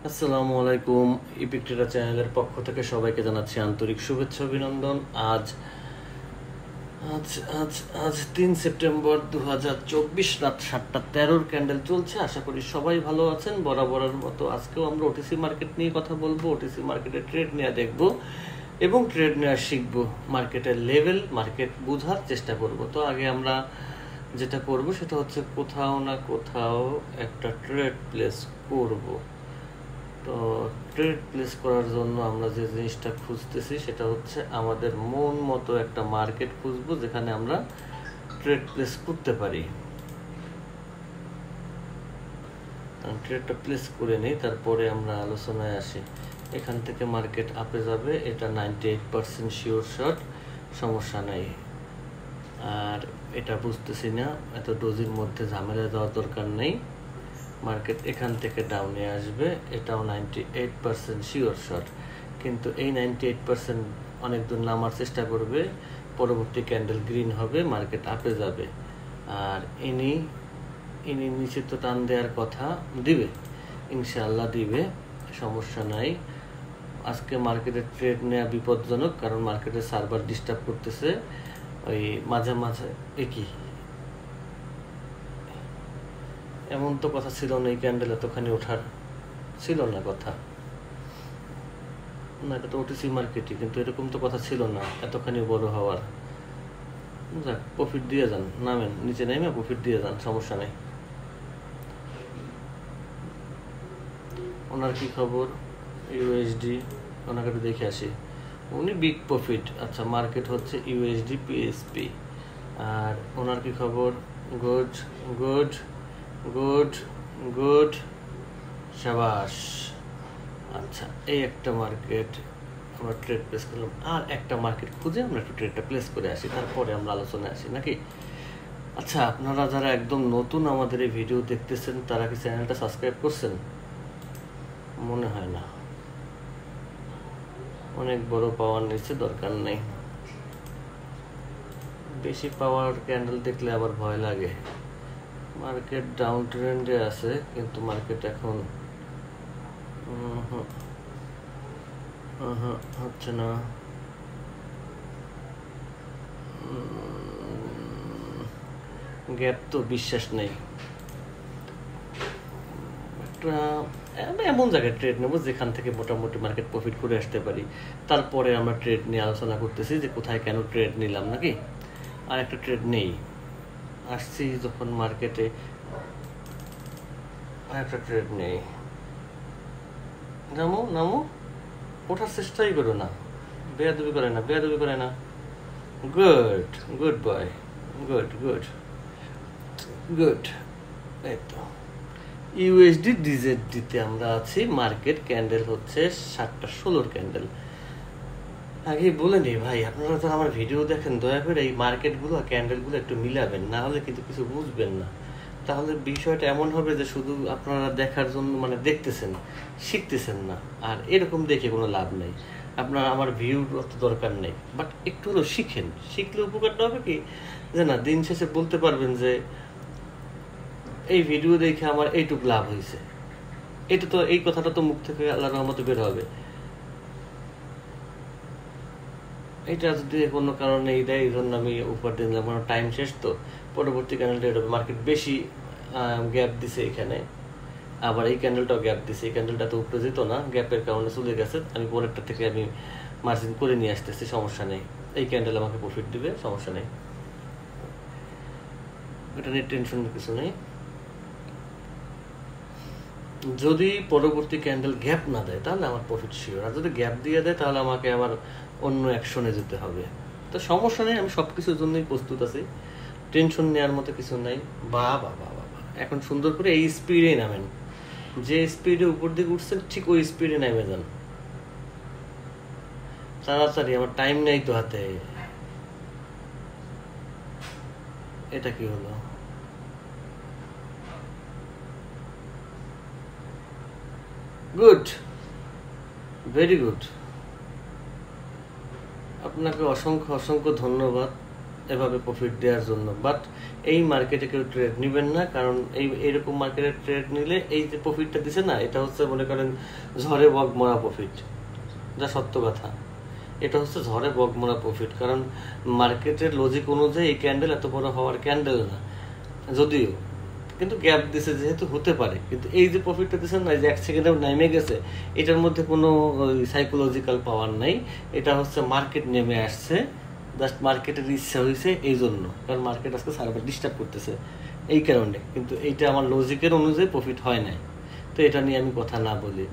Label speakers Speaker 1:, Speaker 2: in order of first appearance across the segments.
Speaker 1: আসসালামু আলাইকুম। Epic tedder চ্যানেলের পক্ষ থেকে সবাইকে জানাচ্ছি আন্তরিক শুভেচ্ছা অভিনন্দন। আজ আজ আজ আজ 3 সেপ্টেম্বর 2024 রাত 7:13 ক্যান্ডেল চলছে। আশা করি সবাই ভালো আছেন। বরাবরের মতো আজকেও আমরা ওটিসি মার্কেট নিয়ে কথা বলবো, ওটিসি মার্কেটের ট্রেড নিয়ে দেখবো এবং ট্রেড নেওয়া শিখবো। মার্কেটের লেভেল, মার্কেট বোঝার চেষ্টা করব। তো আগে আমরা যেটা করব সেটা হচ্ছে কোথাও না কোথাও একটা ট্রেড প্লেস করব। তো ট্রেড প্লেস করার জন্য আমরা যে জিনিসটা খুঁজতেছি সেটা হচ্ছে আমাদের মন মতো একটা মার্কেট খুঁজবো যেখানে আমরা ট্রেড প্লেস করতে পারি। ট্রেডটা প্লেস করে নিই, তারপরে আমরা আলোচনায় আসি। এখান থেকে মার্কেট আপে যাবে, এটা 98% শিওর শট, সমস্যা নাই। আর এটা বুঝতেছি না, এত ডোজির মধ্যে ঝামেলা দেওয়ার দরকার নেই। মার্কেট এখান থেকে ডাউনে আসবে, এটাও 98% শিওর শট, কিন্তু এই 98% অনেক দূর নামার চেষ্টা করবে। পরবর্তী ক্যান্ডেল গ্রিন হবে, মার্কেট আপে যাবে। আর ইনি নিচে তো টান দেওয়ার কথা, দিবে ইনশাআল্লাহ, দিবে, সমস্যা নাই। আজকে মার্কেটের ট্রেড নেওয়া বিপজ্জনক, কারণ মার্কেটের সার্ভার ডিস্টার্ব করতেছে। ওই মাঝে মাঝে একই এমন তো কথা ছিল না, এই ক্যান্ডেল এতখানি ওঠার ছিল না কথা, না এটা তো ওটিসি মার্কেটই, কিন্তু এরকম তো কথা ছিল না এতখানি বড় হওয়ার। যাক, প্রফিট দিয়ে যান, নামেন, নিচে নেমে প্রফিট দিয়ে যান, সমস্যা নেই। ওনার কি খবর? ইউএসডি, ওনাকে একটু দেখে আসি। উনি বিগ প্রফিট। আচ্ছা, মার্কেট হচ্ছে ইউএসডি পিএসপি। আর ওনার কি খবর? গুড গুড গুড গুড, শাবাশ। আচ্ছা, এই একটা মার্কেট আমরা ট্রেড প্লেস করলাম। আর একটা মার্কেট খুঁজে আমরা একটু ট্রেডটা প্লেস করে আসি, তারপরে আমরা আলোচনায় আসি নাকি? আচ্ছা, আপনারা যারা একদম নতুন আমাদের এই ভিডিও দেখতেছেন তারা কি চ্যানেলটা সাবস্ক্রাইব করছেন? মনে হয় না, অনেক বড় পাওয়ার নিচে দরকার নেই। বেশি পাওয়ার ক্যান্ডেল দেখলে আবার ভয় লাগে। মার্কেট ডাউন ট্রেন্ডে আছে, কিন্তু মার্কেট এখন হচ্ছে না। গ্যাপ তো বিশ্বাস নেই। একটা এমন জায়গায় ট্রেড নেবো যেখান থেকে মোটামুটি মার্কেট প্রফিট করে আসতে পারি। তারপরে আমরা ট্রেড নিয়ে আলোচনা করতেছি যে কোথায় কেন ট্রেড নিলাম নাকি। আর একটা ট্রেড নেই, আসছি যখন মার্কেটে, আর একটা ট্রেড নেই। নামো, ওঠার চেষ্টাই করো না, বেয়াদবি করে না, বেয়াদবি করে না। Good good boy, good good good. এই তো ইউএসডি ডিজেডডিতে আমরা আছি। মার্কেট ক্যান্ডেল হচ্ছে 7:16 ক্যান্ডেল। আগে বলে নি ভাই, আপনারা তো আমার ভিডিও দেখেন, দয়া করে এই মার্কেটগুলো ক্যান্ডেলগুলো একটু মিলাবেন, না হলে কিন্তু কিছু বুঝবেন না। তাহলে বিষয়টা এমন হবে যে শুধু আপনারা দেখার জন্য মানে দেখতেছেন, শিখতেছেন না। আর এরকম দেখে কোনো লাভ নেই। আপনার আমার ভিউর অত দরকার নেই, বাট একটু হলেও শিখেন। শিখলে উপকারটা হবে কি যে না, দিন শেষে বলতে পারবেন যে এই ভিডিও দেখে আমার এইটুকু লাভ হয়েছে। এটা তো, এই কথাটা তো মুখ থেকে আল্লাহর রহমতে বের হবে। এটা যদি কোনো কারণে এই দেয়, এই জন্য আমি উপর দিন যেমন টাইম শেষ, তো পরবর্তী ক্যান্ডেলটা এটা মার্কেট বেশি গ্যাপ দিছে এখানে, আবার এই ক্যান্ডেলটাও গ্যাপ দিছে। এই ক্যান্ডেলটা তো উপরে যেত না, গ্যাপের কারণে চলে গেছে। আমি পরেরটা থেকে আমি মার্জিন করে নিয়ে আসতেছি, সমস্যা নেই। এই ক্যান্ডেল আমাকে প্রফিট দিবে, সমস্যা নেই, এটা নিয়ে টেনশন কিছু নেই। যদি পরবর্তী ক্যান্ডেল গ্যাপ না দেয় তাহলে আমার প্রফিট শিওর, আর যদি গ্যাপ দিয়ে দেয় তাহলে আমাকে আবার অন্য অ্যাকশনে যেতে হবে। তো সমস্যা নেই, আমি সব কিছুর জন্যই প্রস্তুত আছি, টেনশন নেওয়ার মতো কিছু নাই। বাবা বাবা, এখন সুন্দর করে এই স্পিডে নামেন, যে স্পিডে উপর দিকে উঠছেন ঠিক ওই স্পিডে নেমে যান তাড়াতাড়ি, আমার টাইম নেই তো হাতে। এটা কি হলো? Good, very good. আপনাকে অসংখ্য অসংখ্য ধন্যবাদ এভাবে প্রফিট দেওয়ার জন্য, বাট এই মার্কেটে কেউ ট্রেড নেবেন না, কারণ এইরকম মার্কেটে ট্রেড নিলে এই যে প্রফিটটা দিছে না, এটা হচ্ছে মনে করেন ঝড়ে বগমরা প্রফিট, যা সত্য কথা। এটা হচ্ছে ঝড়ে বগমরা প্রফিট, কারণ মার্কেটের লজিক অনুযায়ী এই ক্যান্ডেল এত বড় হওয়ার ক্যান্ডেল না, যদিও কিন্তু গ্যাপ দিছে যেহেতু হতে পারে, কিন্তু এই যে প্রফিটটা দিচ্ছে না, যে 1 সেকেন্ডে নেমে গেছে, এটার মধ্যে কোনো সাইকোলজিক্যাল পাওয়ার নাই। এটা হচ্ছে মার্কেট নেমে আসছে, জাস্ট মার্কেটের ইচ্ছা হয়েছে এই জন্য, কারণ মার্কেট আজকে সার্ভার ডিস্টার্ব করতেছে এই কারণে, কিন্তু এইটা আমার লজিকের অনুযায়ী প্রফিট হয় নাই। তো এটা নিয়ে আমি কথা না বলি,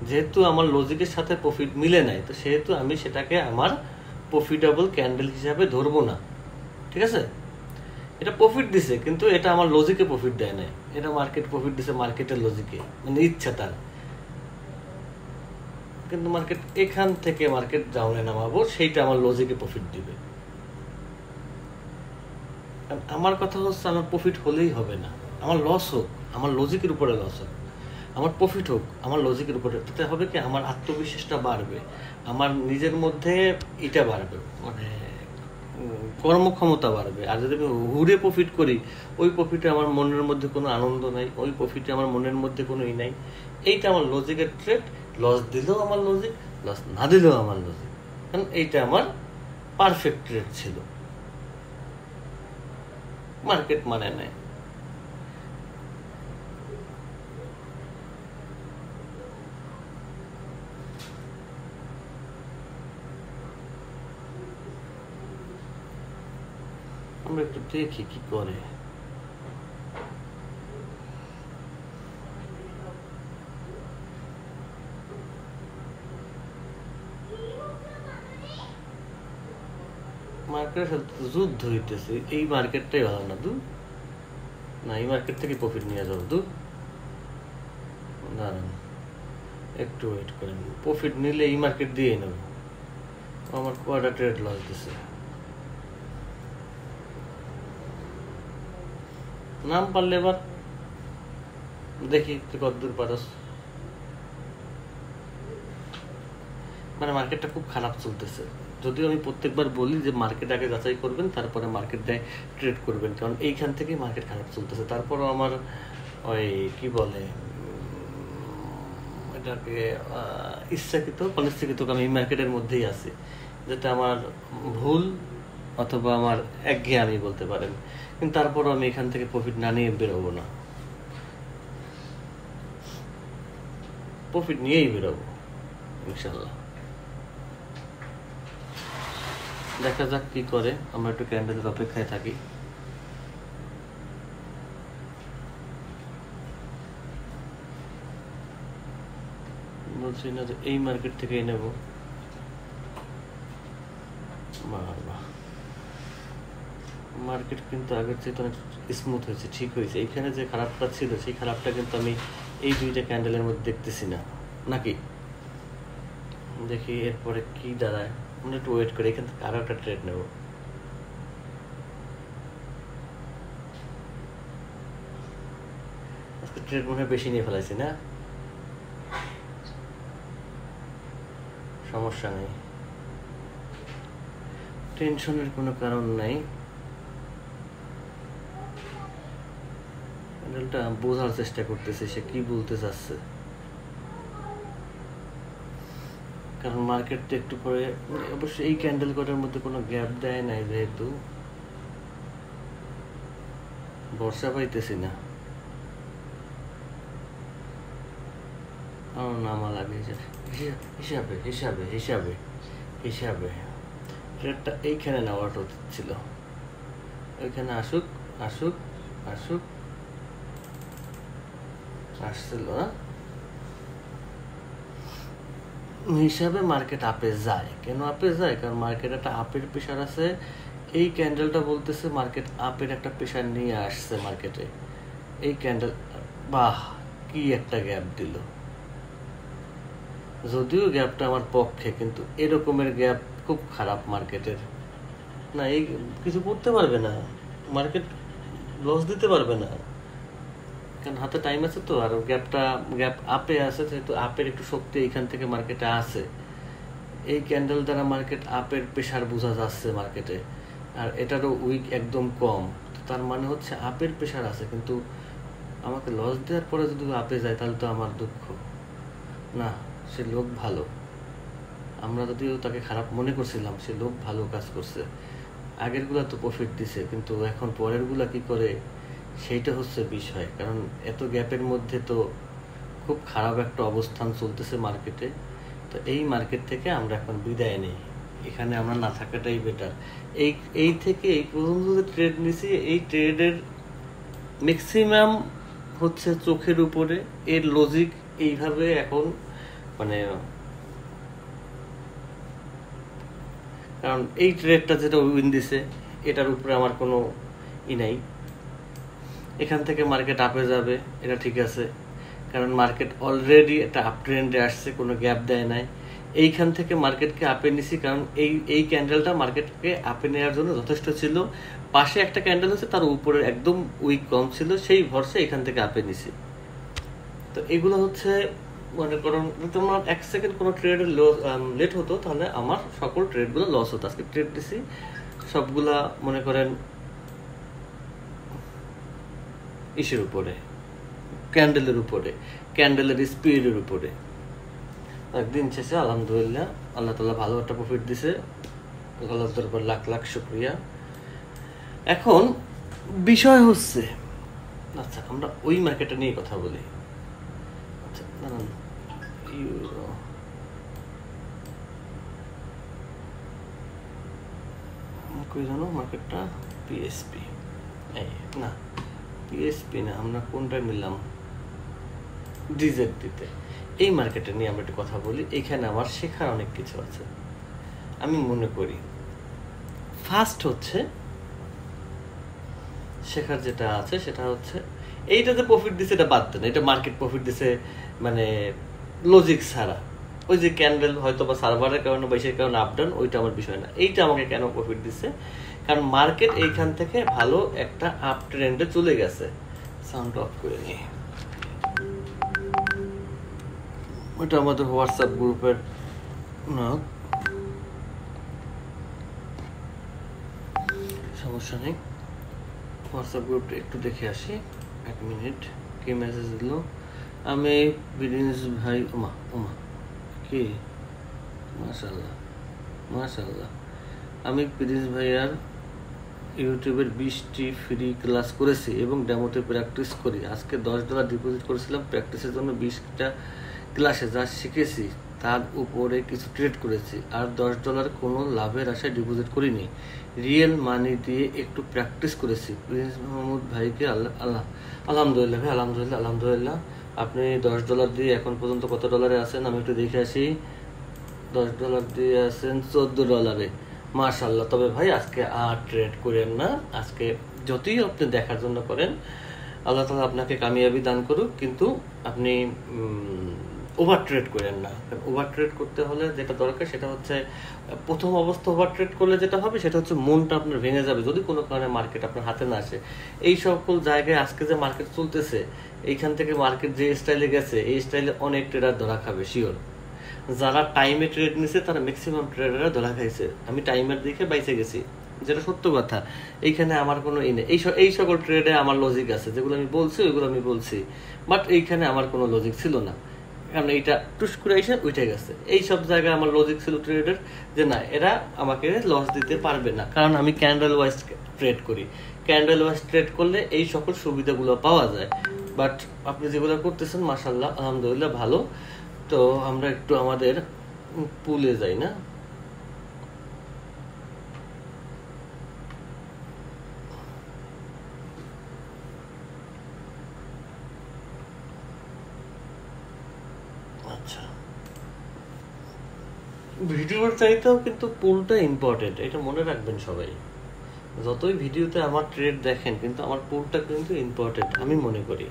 Speaker 1: যেহেতু আমার লজিকের সাথে প্রফিট মিলে নাই, তো সেহেতু আমি সেটাকে আমার প্রফিটেবল ক্যান্ডেল হিসাবে ধরবো না, ঠিক আছে? এটা প্রফিট দিছে, কিন্তু এটা আমার লজিকে প্রফিট দেয় নাই, এটা মার্কেট প্রফিট দিছে মার্কেটের লজিকে, মানে ইচ্ছা তার। কিন্তু মার্কেট এখান থেকে মার্কেট ডাউনে নামাবো, সেইটা আমার লজিকে প্রফিট দিবে। আমার কথা হচ্ছে আমার প্রফিট হলেই হবে না, আমার লস হোক, আমার লজিকের উপরে লস হোক, আমার প্রফিট হোক আমার লজিকের উপরে, তাতে হবে কি আমার আত্মবিশ্বাসটা বাড়বে, আমার নিজের মধ্যে এটা বাড়বে, মানে কর্মক্ষমতা বাড়বে। আর যদি আমি হুড়ে প্রফিট করি, ওই প্রফিটে আমার মনের মধ্যে কোনো আনন্দ নাই, ওই প্রফিটে আমার মনের মধ্যে কোনো নাই। এইটা আমার লজিকের ট্রেড, লস দিলেও আমার লজিক, লস না দিলেও আমার লজিক, কারণ এইটা আমার পারফেক্ট ট্রেড ছিল, মার্কেট মানে নাই। আমরা একটু দেখি কি করে। মার্কেটের সাথে যুদ্ধ হইতেছে, এই মার্কেটটাই ভালো না, না এই মার্কেট থেকে প্রফিট নিয়ে যাবো, দাঁড়ান একটু ওয়েট করেন, প্রফিট নিলে এই মার্কেট দিয়ে নেব, আমার কোয়ার্টার ট্রেড লস দিছে। নাম পারলে এবার দেখি তুই কতদূর পারস। মানে মার্কেটটা খুব খারাপ চলতেছে, যদিও আমি প্রত্যেকবার বলি যে মার্কেট আগে যাচাই করবেন, তারপরে মার্কেটটায় ট্রেড করবেন, কারণ এইখান থেকেই মার্কেট খারাপ চলতেছে। তারপরও আমার ওই কি বলে এটাকে ইচ্ছাকৃত অনিচ্ছাকৃত আমি এই মার্কেটের মধ্যেই আছি, যেটা আমার ভুল অথবা আমার একঘেয়ে আমি বলতে পারেন, কিন্তু তারপরও আমি এখান থেকে প্রফিট না নিয়ে বেরোবো না, প্রফিট নিয়েই বেরোবো ইনশাল্লাহ। দেখা যাক কি করে, আমরা একটু ক্যান্ডেলের অপেক্ষায় থাকি। বলছি না যে এই মার্কেট থেকেই নেব, মার্কেট কিন্তু আগের চেয়ে অনেক স্মুথ হয়েছে, ঠিক হয়েছে। এইখানে যে খারাপটা ছিল, সেই খারাপটা কিন্তু আমি এই দুইটা ক্যান্ডেলের মধ্যে দেখতেছি না, নাকি? দেখি এরপরে কি দাঁড়ায়, আমরা একটু ওয়েট করি, এখান থেকে আরো একটা ট্রেড নেব। আজকে ট্রেড মনে হয় বেশি নিয়ে ফেলাইছি না, সমস্যা নেই, টেনশনের কোনো কারণ নাই। ক্যান্ডেলটা বোঝার চেষ্টা করতেছে সে কি বলতে চাচ্ছে, কারণ মার্কেট তো একটু পরে অবশ্যই এই ক্যান্ডেল কটার মধ্যে কোনো গ্যাপ দেয় নাই, যেহেতু বর্ষা পাইতেছি না, নামা লাগে হিসাবে হিসাবে হিসাবে হিসাবে ট্রেডটা এইখানে নেওয়াটা উচিত ছিল, ওইখানে আসুক আসুক আসুক, আসছিল না হিসাবে মার্কেট আপে যায়। কেন আপে যায়? কারণ মার্কেট একটা আপের প্রেশার আছে, এই ক্যান্ডেলটা বলতেছে মার্কেট আপের একটা প্রেশার নিয়ে আসছে মার্কেটে। এই ক্যান্ডেল বাহ কি একটা গ্যাপ দিল, যদিও গ্যাপটা আমার পক্ষে, কিন্তু এরকমের গ্যাপ খুব খারাপ মার্কেটের। না এই কিছু করতে পারবে না, মার্কেট লস দিতে পারবে না, কারণ হাতে টাইম আছে তো, আর গ্যাপ আপে আছে, যেহেতু আপের একটু শক্তি এইখান থেকে মার্কেটে আছে। এই ক্যান্ডেল দ্বারা মার্কেট আপের প্রেশার বোঝা যাচ্ছে মার্কেটে, আর এটারও উইক একদম কম, তার মানে হচ্ছে আপের প্রেশার আছে, কিন্তু আমাকে লস দেওয়ার পরে যদি আপে যায় তাহলে তো আমার দুঃখ না। সে লোক ভালো, আমরা যদিও তাকে খারাপ মনে করছিলাম, সে লোক ভালো কাজ করছে। আগেরগুলা তো প্রফিট দিছে, কিন্তু এখন পরেরগুলা কি করে সেইটা হচ্ছে বিষয়। কারণ এত গ্যাপের মধ্যে তো খুব খারাপ একটা অবস্থান চলতেছে মার্কেটে। তো এই মার্কেট থেকে আমরা এখন বিদায় নেই, এখানে আমরা না থাকাটাই বেটার। এই থেকে এই পর্যন্ত যে ট্রেড নিছি, এই ট্রেডের ম্যাক্সিমাম হচ্ছে চোখের উপরে। এর লজিক এইভাবে এখন মানে, কারণ এই ট্রেডটা যেটা উইন দিছে এটার উপরে আমার কোনো নাই। এখান থেকে মার্কেট আপে যাবে এটা ঠিক আছে, কারণ মার্কেট অলরেডি একটা আপ ট্রেন্ডে আসছে, কোনো গ্যাপ দেয় নাই। এইখান থেকে মার্কেটকে আপে নিছি, কারণ এই ক্যান্ডেলটা মার্কেটকে আপে নেওয়ার জন্য যথেষ্ট ছিল। পাশে একটা ক্যান্ডেল আছে, তার উপরে একদম উইক কম ছিল, সেই ভরসে এখান থেকে আপে নিছি। তো এগুলো হচ্ছে মনে করুন তোমার 1 সেকেন্ড কোনো ট্রেডের লেট হতো তাহলে আমার সকল ট্রেডগুলো লস হতো। আজকে ট্রেড দিছি সবগুলা মনে করেন ইসের উপরে, ক্যান্ডেলের উপরে, ক্যান্ডেলের স্পিডের উপরে। একদিন শেষে আলহামদুলিল্লাহ আল্লাহ তাআলা ভালো একটা প্রফিট দিছে, আল্লাহর দরবার লাখ লাখ শুকরিয়া। এখন বিষয় হচ্ছে, আচ্ছা আমরা ওই মার্কেটটা নিয়ে কথা বলি। আচ্ছা দাঁড়ান, ইউরো কই জানো মার্কেটটা, পিএসপি না, পিএসপি না, আমরা কোনটা নিলাম, ডিজেডটিতে। এই মার্কেটে নিয়ে আমরা একটু কথা বলি। এখানে আমার শেখার অনেক কিছু আছে। আমি মনে করি ফার্স্ট হচ্ছে শেখার যেটা আছে সেটা হচ্ছে এইটাতে প্রফিট দিছে এটা বাদ দেন, এটা মার্কেট প্রফিট দিছে মানে লজিক ছাড়া। ওই যে ক্যান্ডেল হয়তো বা সার্ভারের কারণে বা ইসের কারণে আপ ডাউন, ওইটা আমার বিষয় না। এইটা আমাকে কেন প্রফিট দিছে, কারণ মার্কেট এইখান থেকে ভালো একটা আপ ট্রেন্ডে চলে গেছে। সাউন্ড অফ করে নিই। ওইটা আমাদের হোয়াটসঅ্যাপ গ্রুপের না, সমস্যা নেই। হোয়াটসঅ্যাপ গ্রুপটা একটু দেখে আসি, 1 মিনিট। কি মেসেজ দিল, আমি বিদিনিস ভাই, ওমা ওমা কি, মাশাআল্লাহ মাশাআল্লাহ। আমি বিদিনিস ভাইয়ার ইউটিউবের 20টি ফ্রি ক্লাস করেছি এবং ডেমোতে প্র্যাকটিস করি। আজকে $10 ডিপোজিট করেছিলাম প্র্যাকটিসের জন্য। 20টা ক্লাসে যা শিখেছি তার উপরে কিছু ট্রেড করেছি, আর $10 কোনো লাভের আশায় ডিপোজিট করিনি, রিয়েল মানি দিয়ে একটু প্র্যাকটিস করেছি। প্রিন্স মাহমুদ ভাইকে আলহামদুলিল্লাহ ভাই, আলহামদুলিল্লাহ আলহামদুলিল্লাহ। আপনি $10 দিয়ে এখন পর্যন্ত কত ডলারে আছেন আমি একটু দেখে আসি। $10 দিয়ে আছেন $14। মাশাআল্লাহ। তবে ভাই আজকে আর ট্রেড করেন না, আজকে যতই আপনি দেখার জন্য করেন, আল্লাহ তাআলা আপনাকে কামিয়াবি দান করুক, কিন্তু আপনি ওভার ট্রেড করেন না। ওভার ট্রেড করতে হলে যেটা দরকার সেটা হচ্ছে, প্রথম অবস্থা ওভার ট্রেড করলে যেটা হবে সেটা হচ্ছে মনটা আপনার ভেঙে যাবে যদি কোনো কারণে মার্কেট আপনার হাতে না আসে। এই সকল জায়গায় আজকে যে মার্কেট চলতেছে, এইখান থেকে মার্কেট যে স্টাইলে গেছে, এই স্টাইলে অনেক ট্রেডার ধরা খাবে শিওর। যারা টাইমে ট্রেড নিছে তারা ম্যাক্সিমাম ট্রেডাররা ধরা খাইছে। আমি টাইমের দিকে বাইচে গেছি, যেটা সত্য কথা। এইখানে আমার কোনো নেই। এই সকল ট্রেডে আমার লজিক আছে, যেগুলো আমি বলছি ওইগুলো আমি বলছি, বাট এইখানে আমার কোনো লজিক ছিল না, কারণ এইটা টুস করে এসে উঠে গেছে। এই সব জায়গায় আমার লজিক ছিল ট্রেডের, যে না এরা আমাকে লস দিতে পারবে না, কারণ আমি ক্যান্ডেল ওয়াইজ ট্রেড করি। ক্যান্ডেল ওয়াইজ ট্রেড করলে এই সকল সুবিধাগুলো পাওয়া যায়। বাট আপনি যেগুলো করতেছেন মাশাআল্লাহ আলহামদুলিল্লাহ ভালো। তো আমরা একটু আমাদের পুলে যাই না, আচ্ছা ভিডিওর চাইতেও কিন্তু পুলটা ইম্পর্টেন্ট, এটা মনে রাখবেন সবাই। যতই ভিডিওতে আমার ট্রেড দেখেন, কিন্তু আমার পুলটা কিন্তু ইম্পর্টেন্ট আমি মনে করি।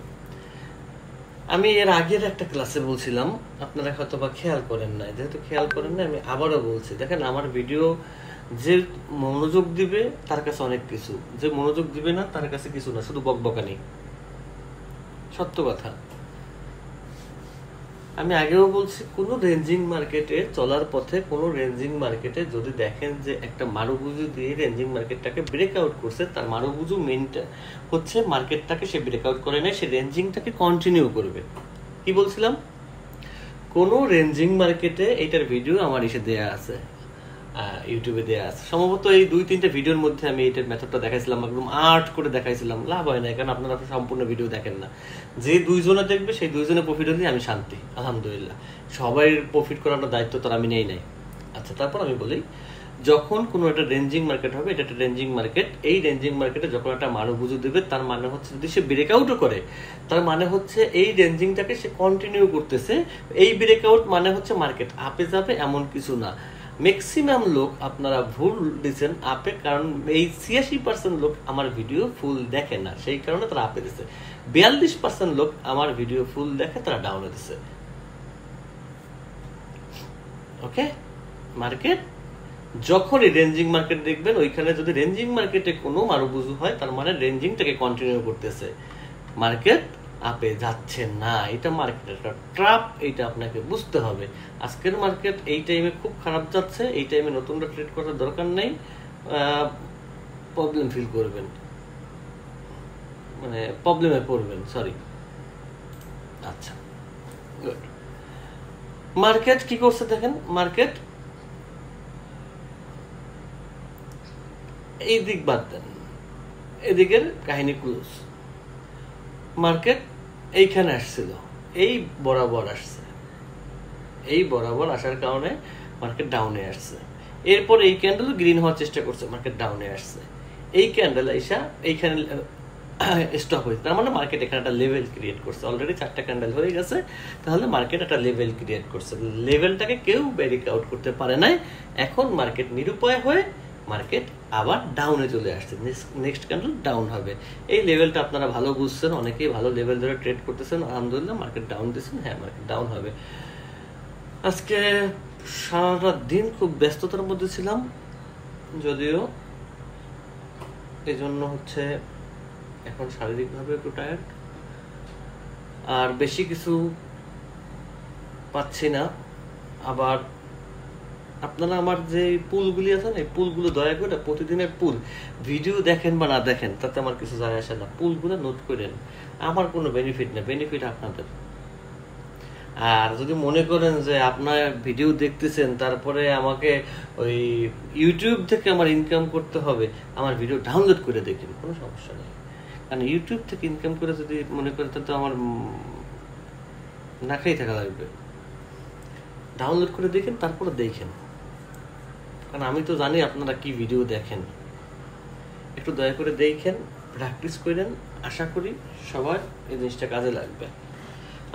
Speaker 1: আমি এর আগের একটা ক্লাসে বলছিলাম, আপনারা হয়তো বা খেয়াল করেন নাই, যেহেতু খেয়াল করেন না আমি আবারও বলছি। দেখেন আমার ভিডিও যে মনোযোগ দিবে তার কাছে অনেক কিছু, যে মনোযোগ দিবে না তার কাছে কিছু না, শুধু বকবকানি। সত্য কথা। আমি আগেও বলছি, কোনো রেঞ্জিং মার্কেটে চলার পথে, কোনো রেঞ্জিং মার্কেটে যদি দেখেন যে একটা মারুবুজু দিয়ে রেঞ্জিং মার্কেটটাকে ব্রেকআউট করছে, তার মারুবুজু মেনটা হচ্ছে মার্কেটটাকে সে ব্রেকআউট করে নেয়, সে রেঞ্জিংটাকে কন্টিনিউ করবে। কি বলছিলাম? কোনো রেঞ্জিং মার্কেটে, এইটার ভিডিও আমার এসে দেয়া আছে, ইউটিউবে দেয়া আছে, সম্ভবত এই 2-3টা ভিডিওর মধ্যে আমি এইটার মেথডটা দেখাইছিলাম, একদম আর্ট করে দেখাইছিলাম। লাভ হয় না, কারণ আপনারা সম্পূর্ণ ভিডিও দেখেন না। যে 2 জনে দেখবে সেই 2 জনে প্রফিট হলে আমি শান্তি, আলহামদুলিল্লাহ। সবাই প্রফিট করানোর দায়িত্ব তার আমি নেই নাই। আচ্ছা, তারপর আমি বলি, যখন কোনো একটা রেঞ্জিং মার্কেট হবে, এটা একটা রেঞ্জিং মার্কেট, এই রেঞ্জিং মার্কেটে যখন একটা মারুবুজু দেবে, তার মানে হচ্ছে যদি সে ব্রেকআউটও করে, তার মানে হচ্ছে এই রেঞ্জিংটাকে সে কন্টিনিউ করতেছে। এই ব্রেকআউট মানে হচ্ছে মার্কেট আপে যাবে এমন কিছু না। ম্যাক্সিমাম লোক আপনারা ভুল দিচ্ছেন আপে, কারণ এই 86% লোক আমার ভিডিও ফুল দেখে না, সেই কারণে তারা আপে দিচ্ছে। 42% লোক আমার ভিডিও ফুল দেখে, তারা ডাউনে দিচ্ছে। ওকে, মার্কেট যখনই রেঞ্জিং মার্কেট দেখবেন, ওইখানে যদি রেঞ্জিং মার্কেটে কোনো মারুবুজু হয়, তার মানে রেঞ্জিংটাকে কন্টিনিউ করতেছে, মার্কেট আপে যাচ্ছে না। এটা মার্কেট একটা ট্র্যাপ, এইটা আপনাকে বুঝতে হবে। আজকের মার্কেট এই টাইমে খুব খারাপ যাচ্ছে, এই টাইমে নতুনটা ট্রেড করার দরকার নেই, প্রবলেম ফিল করবেন, মানে প্রবলেমে পড়বেন, সরি। আচ্ছা, গুড। মার্কেট কি করছে দেখেন, মার্কেট এই দিক বাদ দেন, এদিকের কাহিনী ক্লোজ। মার্কেট এইখানে আসছিল, এই বরাবর আসছে, এই বরাবর আসার কারণে মার্কেট ডাউনে আসছে। এরপর এই ক্যান্ডেল গ্রিন হওয়ার চেষ্টা করছে, মার্কেট ডাউনে আসছে। এই ক্যান্ডেল আইসা এইখানে স্টপ হয়েছে, তার মানে মার্কেট এখানে একটা লেভেল ক্রিয়েট করছে। অলরেডি 4টা ক্যান্ডেল হয়ে গেছে, তাহলে মার্কেট একটা লেভেল ক্রিয়েট করছে। লেভেলটাকে কেউ ব্রেক আউট করতে পারে নাই। এখন মার্কেট নিরুপায় হয়ে মার্কেট আবার ডাউনে চলে আসছে, নেক্সট ক্যান্ডেল ডাউন হবে। এই লেভেলটা আপনারা ভালো বুঝছেন, অনেকেই ভালো লেভেল ধরে ট্রেড করতেছেন, আলহামদুলিল্লাহ। মার্কেট ডাউন দিচ্ছেন, হ্যাঁ মার্কেট ডাউন হবে। আজকে সারাটা দিন খুব ব্যস্ততার মধ্যে ছিলাম, যদিও এই জন্য হচ্ছে এখন শারীরিকভাবে একটু টায়ার্ড, আর বেশি কিছু পাচ্ছি না। আবার আপনারা আমার যে পুলগুলি আছে না, এই পুলগুলো দয়া করে প্রতিদিনের পুল ভিডিও দেখেন বা না দেখেন, তাতে আমার কিছু যায় আসে না। পুলগুলো নোট করেন, আমার কোনো বেনিফিট না, বেনিফিট আপনাদের। আর যদি মনে করেন যে আপনার ভিডিও দেখতেছেন, তারপরে আমাকে ওই ইউটিউব থেকে আমার ইনকাম করতে হবে, আমার ভিডিও ডাউনলোড করে দেখেন, কোনো সমস্যা নেই। কারণ ইউটিউব থেকে ইনকাম করে যদি মনে করেন, তো আমার না খেয়ে থাকা লাগবে। ডাউনলোড করে দেখেন, তারপরে দেখেন, কারণ আমি তো জানি আপনারা কি ভিডিও দেখেন। একটু দয়া করে দেখেন, প্র্যাকটিস করেন, আশা করি সবার এই জিনিসটা কাজে লাগবে।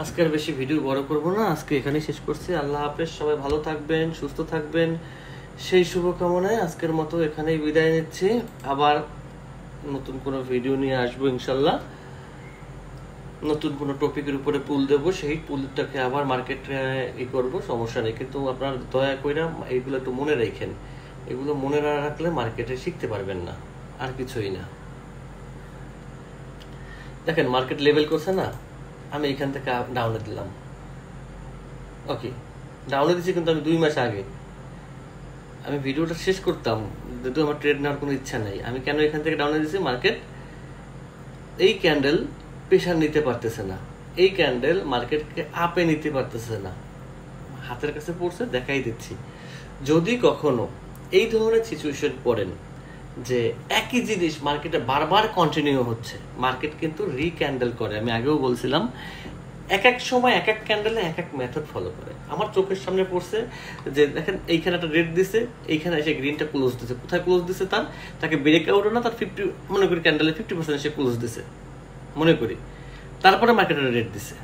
Speaker 1: আজকে আর বেশি ভিডিও বড় করব না, আজকে এখানেই শেষ করছি। আল্লাহ হাফেজ, সবাই ভালো থাকবেন, সুস্থ থাকবেন, সেই শুভকামনায় আজকের মতো এখানেই বিদায় নিচ্ছি। আবার নতুন কোনো ভিডিও নিয়ে আসবো ইনশাল্লাহ, নতুন কোনো টপিকের উপরে পুল দেবো, সেই পুলটাকে আবার মার্কেটে করবো, সমস্যা নেই। কিন্তু আপনারা দয়া করে এইগুলো একটু মনে রাখেন, এগুলো মনে না রাখলে মার্কেটে শিখতে পারবেন না, আর কিছুই না। দেখেন মার্কেট লেভেল করছে না, আমি এখান থেকে ডাউনে দিলাম, ওকে ডাউনে দিচ্ছি, কিন্তু আমি 2 মাস আগে আমি ভিডিওটা শেষ করতাম, যদিও আমার ট্রেড নেওয়ার কোনো ইচ্ছা নেই। আমি কেন এখান থেকে ডাউনে দিচ্ছি, মার্কেট এই ক্যান্ডেল প্রেশার নিতে পারতেছে না, এই ক্যান্ডেল মার্কেটকে আপে নিতে পারতেছে না, হাতের কাছে পড়ছে, দেখাই দিচ্ছি। যদি কখনো এই ধরনের সিচুয়েশন পড়েন যে একই জিনিস মার্কেটে বারবার কন্টিনিউ হচ্ছে, মার্কেট কিন্তু রিক্যান্ডেল করে। আমি আগেও বলছিলাম, এক এক সময় এক এক ক্যান্ডেলে এক এক মেথড ফলো করে। আমার চোখের সামনে পড়ছে যে দেখেন এইখানে একটা রেড দিছে, এইখানে এসে গ্রিনটা ক্লোজ দিছে। কোথায় ক্লোজ দিছে, তাকে ব্রেকআউটও না, তার 50 মনে করি ক্যান্ডেলে 50% এসে ক্লোজ দিছে মনে করি, তারপরে মার্কেটে রেড দিছে।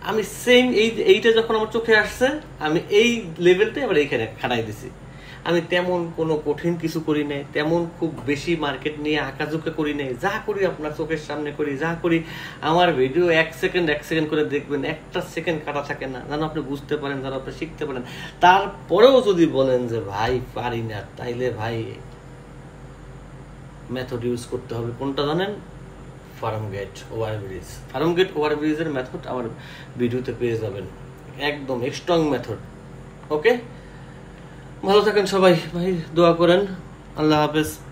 Speaker 1: আমি সেম এইটা যখন আমার চোখে আসছে, আমি এই লেভেলটাই আবার এইখানে খাড়াই দিছি। আমি তেমন কোনো কঠিন কিছু করি নাই, তেমন খুব বেশি মার্কেট নিয়ে আঁকাঝুঁকা করি নাই। যা করি আপনার চোখের সামনে করি, যা করি। আমার ভিডিও 1 সেকেন্ড করে দেখবেন, একটা সেকেন্ড কাটা থাকে না, যেন আপনি বুঝতে পারেন, যেন আপনি শিখতে পারেন। তারপরেও যদি বলেন যে ভাই পারি না, তাইলে ভাই মেথড ইউজ করতে হবে। কোনটা জানেন? ফার্মগেট ওভারব্রিজ। ফার্মগেট ওভারব্রিজের মেথড আমার ভিডিওতে পেয়ে যাবেন, একদম স্ট্রং মেথড। ওকে, ভালো থাকেন সবাই ভাই, দোয়া করেন। আল্লাহ হাফেজ।